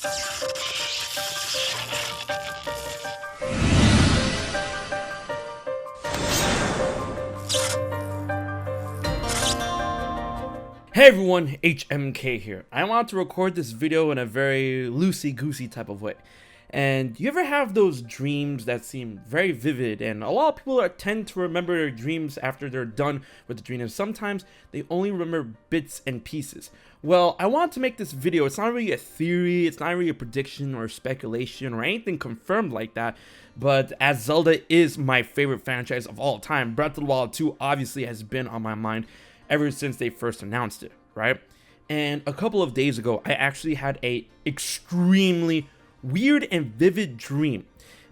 Hey everyone, HMK here. I want to record this video in a very loosey-goosey type of way. And you ever have those dreams that seem very vivid, and a lot of people tend to remember their dreams after they're done with the dream, and sometimes they only remember bits and pieces. Well, I want to make this video. It's not really a theory, it's not really a prediction or speculation or anything confirmed like that, but as Zelda is my favorite franchise of all time, Breath of the Wild 2 obviously has been on my mind ever since they first announced it, right? And a couple of days ago, I actually had a extremely weird and vivid dream.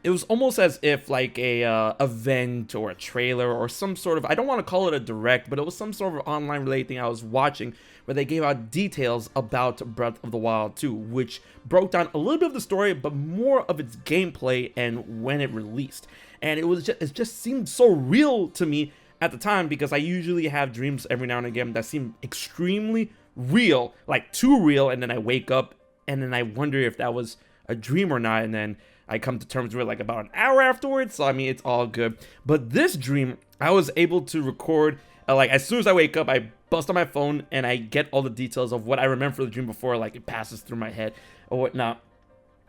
It was almost as if like a event or a trailer or some sort of, I don't want to call it a direct, but it was some sort of online related thing I was watching where they gave out details about Breath of the Wild 2, which broke down a little bit of the story, but more of its gameplay and when it released. And it just seemed so real to me at the time, because I usually have dreams every now and again that seem extremely real, like too real, and then I wake up and then I wonder if that was a dream or not, and then I come to terms with it like about an hour afterwards. So I mean, it's all good. But this dream, I was able to record like as soon as I wake up, I bust on my phone and I get all the details of what I remember for the dream before like it passes through my head or whatnot.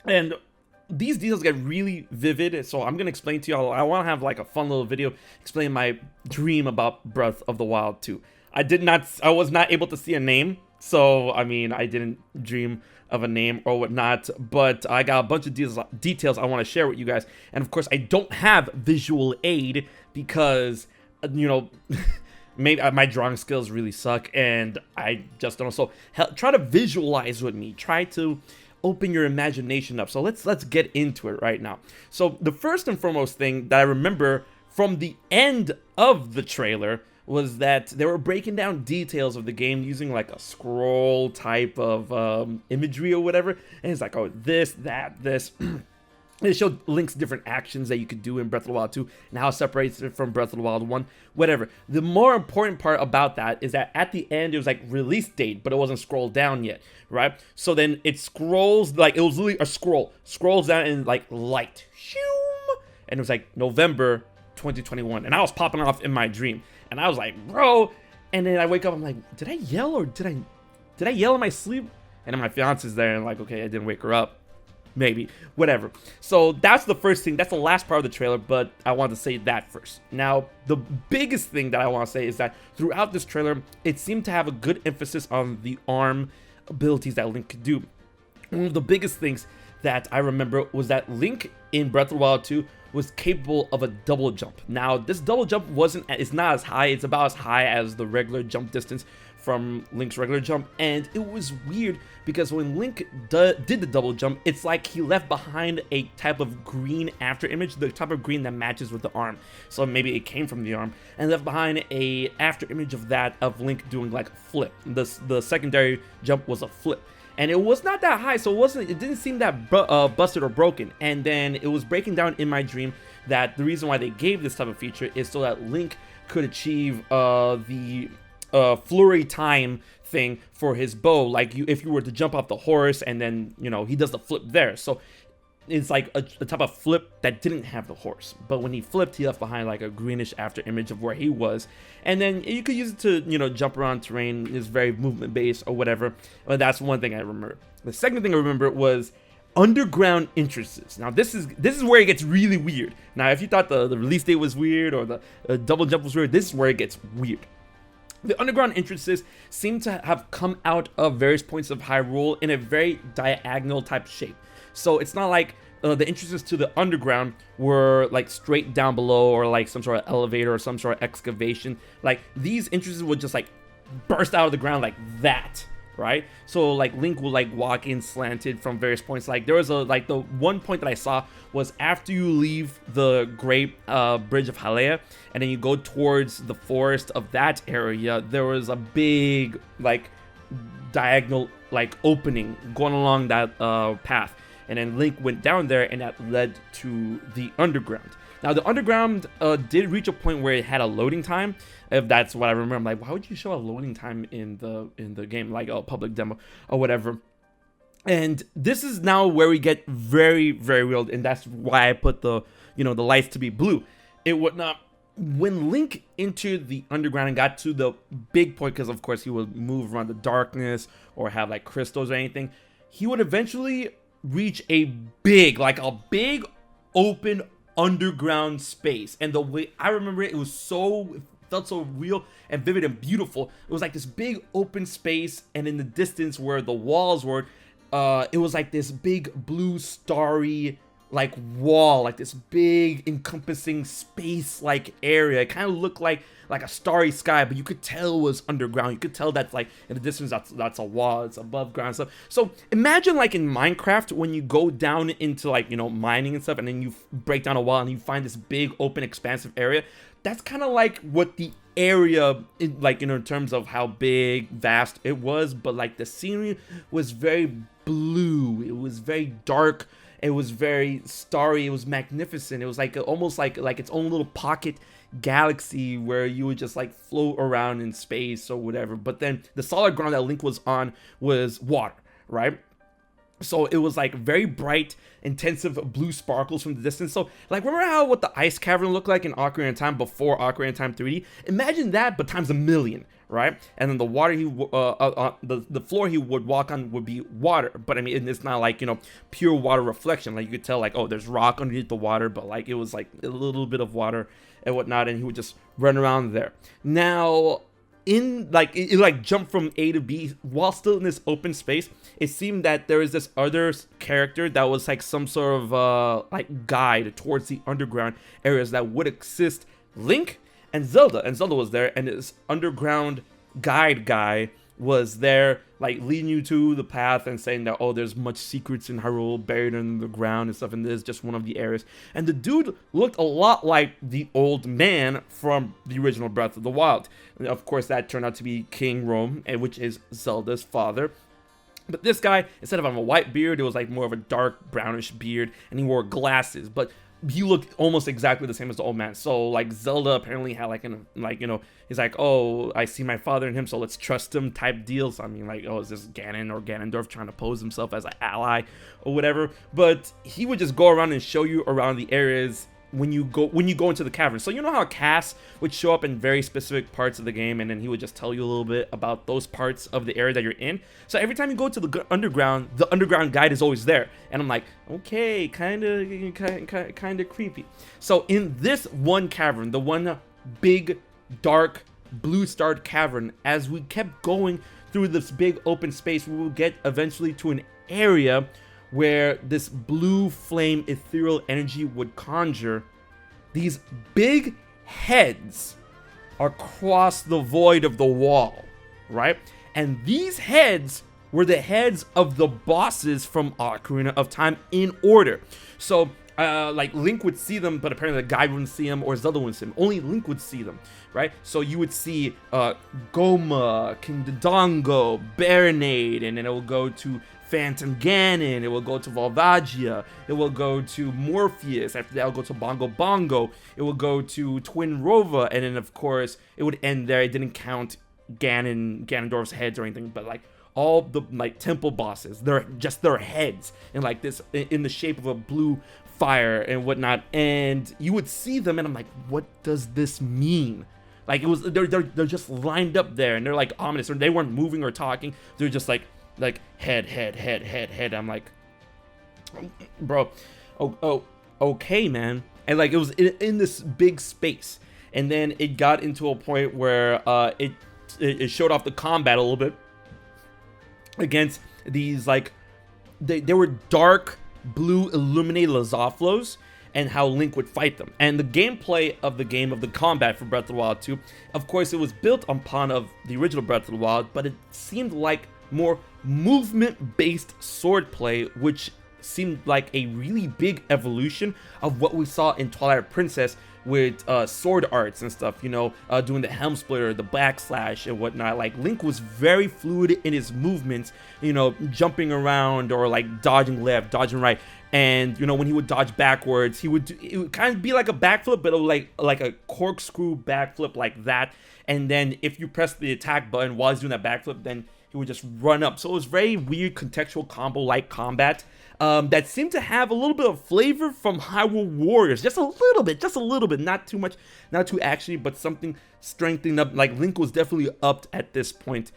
And these details get really vivid, so I'm gonna explain to y'all. I want to have like a fun little video explaining my dream about Breath of the Wild 2. I was not able to see a name, so I mean, I didn't dream of a name or whatnot, but I got a bunch of details I want to share with you guys. And of course, I don't have visual aid because, you know, maybe my drawing skills really suck, and I just don't know. So try to visualize with me. Try to open your imagination up. So let's get into it right now. So the first and foremost thing that I remember from the end of the trailer was that they were breaking down details of the game using like a scroll type of imagery or whatever, and it's like, oh, this, that, this. It showed Link's different actions that you could do in Breath of the Wild 2 and how it separates it from Breath of the Wild 1, whatever. The more important part about that is that at the end, it was like release date, but it wasn't scrolled down yet, right? So then it scrolls, like it was literally a scrolls down in like light. And it was like November 2021. And I was popping off in my dream. And I was like, bro. And then I wake up, I'm like, did I yell or did I yell in my sleep? And then my fiance's there and like, okay, I didn't wake her up. Maybe, whatever. So that's the first thing. That's the last part of the trailer, but I want to say that first. Now, the biggest thing that I want to say is that throughout this trailer, it seemed to have a good emphasis on the arm abilities that Link could do. One of the biggest things that I remember was that Link in Breath of the Wild 2 was capable of a double jump. Now, this double jump it's not as high. It's about as high as the regular jump distance from Link's regular jump, and it was weird because when Link did the double jump, it's like he left behind a type of green after image, the type of green that matches with the arm. So maybe it came from the arm, and left behind a after image of that of Link doing like a flip. The secondary jump was a flip, and it was not that high, so it didn't seem that busted or broken. And then it was breaking down in my dream that the reason why they gave this type of feature is so that Link could achieve the flurry time thing for his bow, like if you were to jump off the horse and then, you know, he does the flip there. So it's like a type of flip that didn't have the horse, but when he flipped, he left behind like a greenish after image of where he was. And then you could use it to, you know, jump around terrain. It's very movement based or whatever, but that's one thing I remember. The second thing I remember was underground entrances. Now this is where it gets really weird. Now if you thought the release date was weird or the double jump was weird, this is where it gets weird. The underground entrances seem to have come out of various points of Hyrule in a very diagonal type shape. So it's not like the entrances to the underground were like straight down below or like some sort of elevator or some sort of excavation. Like these entrances would just like burst out of the ground like that, right? So like Link will like walk in slanted from various points. Like there was the one point that I saw was after you leave the Great Bridge of Hylia and then you go towards the forest of that area, there was a big like diagonal like opening going along that path, and then Link went down there and that led to the underground. Now the underground did reach a point where it had a loading time, if that's what I remember. I'm like, why would you show a loading time in the game, like a public demo or whatever? And this is now where we get very, very real, and that's why I put the, the lights to be blue. It would not, when Link entered the underground and got to the big point, because of course he would move around the darkness or have like crystals or anything, he would eventually reach a big open underground space. And the way I remember it, it felt so real and vivid and beautiful. It was like this big open space, and in the distance where the walls were, it was like this big blue starry like wall, like this big encompassing space like area. It kind of looked like a starry sky, but you could tell it was underground. You could tell that's like in the distance that's a wall, it's above ground stuff. So imagine like in Minecraft when you go down into like mining and stuff, and then you break down a wall and you find this big open expansive area. That's kind of like what the area in terms of how big, vast it was, but like the scenery was very blue, it was very dark, it was very starry, it was magnificent. It was like almost like its own little pocket galaxy where you would just like float around in space or whatever. But then the solid ground that Link was on was water, right? So it was like very bright, intensive blue sparkles from the distance. So like, remember how what the ice cavern looked like in Ocarina of Time before Ocarina of Time 3D? Imagine that, but times a million, right? And then the water the floor he would walk on would be water, but I mean it's not like pure water reflection. Like you could tell like, oh, there's rock underneath the water, but like it was like a little bit of water and whatnot, and he would just run around there. Now in like it like jumped from A to B while still in this open space. It seemed that there is this other character that was like some sort of like guide towards the underground areas that would assist Link and Zelda. And Zelda was there, and this underground guide guy was there, like leading you to the path and saying that, oh, there's much secrets in Hyrule buried in the ground and stuff, and this is just one of the areas. And the dude looked a lot like the old man from the original Breath of the Wild. And of course, that turned out to be King Rome, which is Zelda's father. But this guy, instead of having a white beard, it was like more of a dark brownish beard, and he wore glasses. But he looked almost exactly the same as the old man. So like Zelda apparently had he's like, oh, I see my father in him, so let's trust him type deals. I mean, like, oh, is this Ganon or Ganondorf trying to pose himself as an ally or whatever? But he would just go around and show you around the areas when you go into the cavern. So you know how Cass would show up in very specific parts of the game, and then he would just tell you a little bit about those parts of the area that you're in. So every time you go to the underground guide is always there, and I'm like, okay, kind of creepy. So in this one cavern, the one big dark blue starred cavern, as we kept going through this big open space, we will get eventually to an area where this blue flame ethereal energy would conjure these big heads across the void of the wall, right? And these heads were the heads of the bosses from Ocarina of Time in order. So like Link would see them, but apparently the guide wouldn't see them, or Zelda wouldn't see them. Only Link would see them, right? So you would see Goma, King Dodongo, Baronade, and then it will go to Phantom Ganon, it will go to Volvagia, it will go to Morpheus, after that it will go to Bongo Bongo, it will go to Twin Rova, and then of course it would end there. It didn't count Ganondorf's heads or anything, but like all the like temple bosses, they're just their heads in like this, in the shape of a blue fire and whatnot. And you would see them, and I'm like, what does this mean? Like, it was they're just lined up there, and they're like ominous, or they weren't moving or talking. They're just like head. I'm like, bro, okay, man. And like, it was in this big space, and then it got into a point where it showed off the combat a little bit against these, like, they were dark blue illuminated Lizalfos, and how Link would fight them. And the gameplay of the combat for Breath of the Wild 2, of course, it was built upon of the original Breath of the Wild, but it seemed like more movement-based swordplay, which seemed like a really big evolution of what we saw in Twilight Princess with sword arts and stuff, doing the helm splitter, the backslash and whatnot. Like, Link was very fluid in his movements, jumping around or like dodging left, dodging right. And when he would dodge backwards, it would kind of be like a backflip, but like a corkscrew backflip like that. And then if you press the attack button while he's doing that backflip, then he would just run up. So it was very weird contextual combo-like combat that seemed to have a little bit of flavor from Hyrule Warriors. Just a little bit. Not too much, not too actiony, but something strengthening up. Like, Link was definitely upped at this point.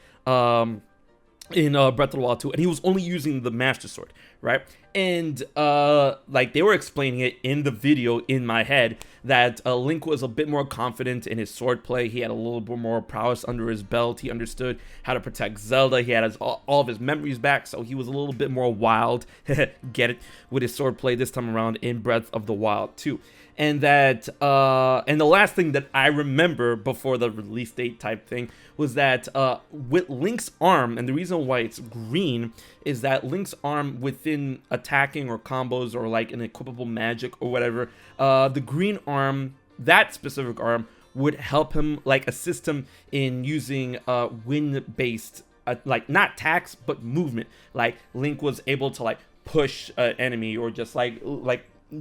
In Breath of the Wild 2, and he was only using the Master Sword, right? And like, they were explaining it in the video in my head that Link was a bit more confident in his sword play. He had a little bit more prowess under his belt. He understood how to protect Zelda. He had all of his memories back, so he was a little bit more wild, get it, with his sword play this time around in Breath of the Wild 2. And that, and the last thing that I remember before the release date type thing was that with Link's arm, and the reason why it's green is that Link's arm within attacking or combos or like an equipable magic or whatever, the green arm, that specific arm, would help him, like assist him in using wind-based, like not attacks, but movement. Like Link was able to like push an enemy or just like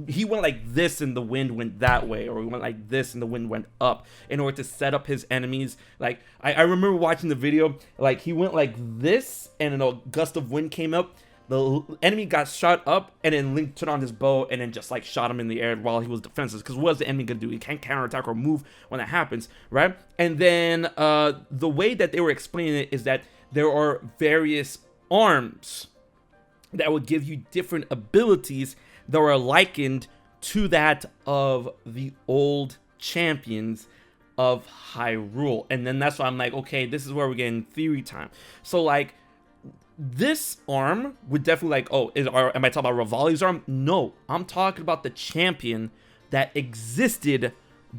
he went like this and the wind went that way, or he went like this and the wind went up in order to set up his enemies. Like I remember watching the video, like he went like this and a gust of wind came up, the enemy got shot up, and then Link turned on his bow and then just like shot him in the air while he was defenseless, because what is the enemy gonna do? He can't counterattack or move when that happens, right? And then the way that they were explaining it is that there are various arms that would give you different abilities that were likened to that of the old champions of Hyrule. And then that's why I'm like, okay, this is where we're getting theory time. So like, this arm would definitely like, oh, am I talking about Revali's arm? No, I'm talking about the champion that existed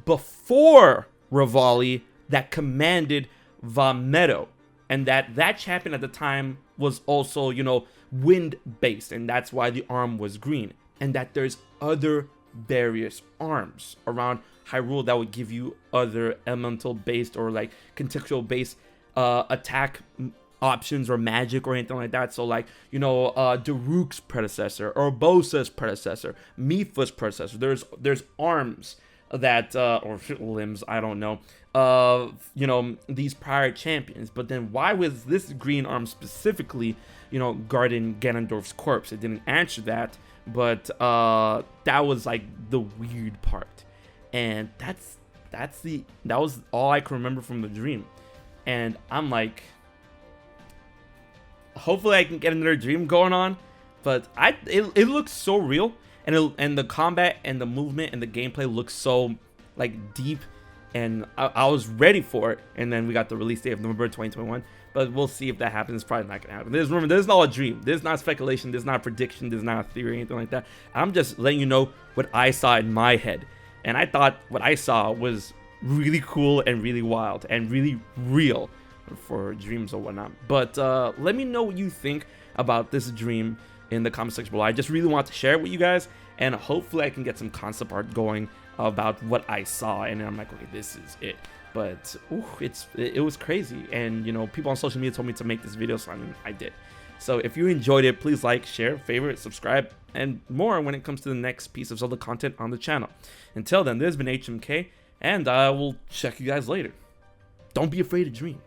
before Revali that commanded Vamedo. And that champion at the time was also, you know, wind-based, and that's why the arm was green. And that there's other various arms around Hyrule that would give you other elemental-based or like contextual-based attack options or magic or anything like that. So like, you know, Daruk's predecessor, Urbosa's predecessor, Mipha's predecessor. There's arms that or limbs, I don't know, you know, these prior champions. But then why was this green arm specifically, you know, guarding Ganondorf's corpse? It didn't answer that. But that was like the weird part, and that was all I can remember from the dream. And I'm like, hopefully I can get another dream going on, but it looks so real, and the combat and the movement and the gameplay looks so like deep, and I was ready for it. And then we got the release date of November 2021. But we'll see if that happens. It's probably not gonna happen. Remember, there's not a dream. There's not speculation. There's not a prediction. There's not a theory, anything like that. I'm just letting you know what I saw in my head. And I thought what I saw was really cool and really wild and really real for dreams or whatnot. But let me know what you think about this dream in the comment section below. I just really want to share it with you guys, and hopefully I can get some concept art going about what I saw. And then I'm like, okay, this is it. But ooh, it was crazy, and you know, people on social media told me to make this video, so I mean, I did. So if you enjoyed it, please like, share, favorite, subscribe, and more when it comes to the next piece of Zelda content on the channel. Until then, this has been HMK, and I will check you guys later. Don't be afraid to dream.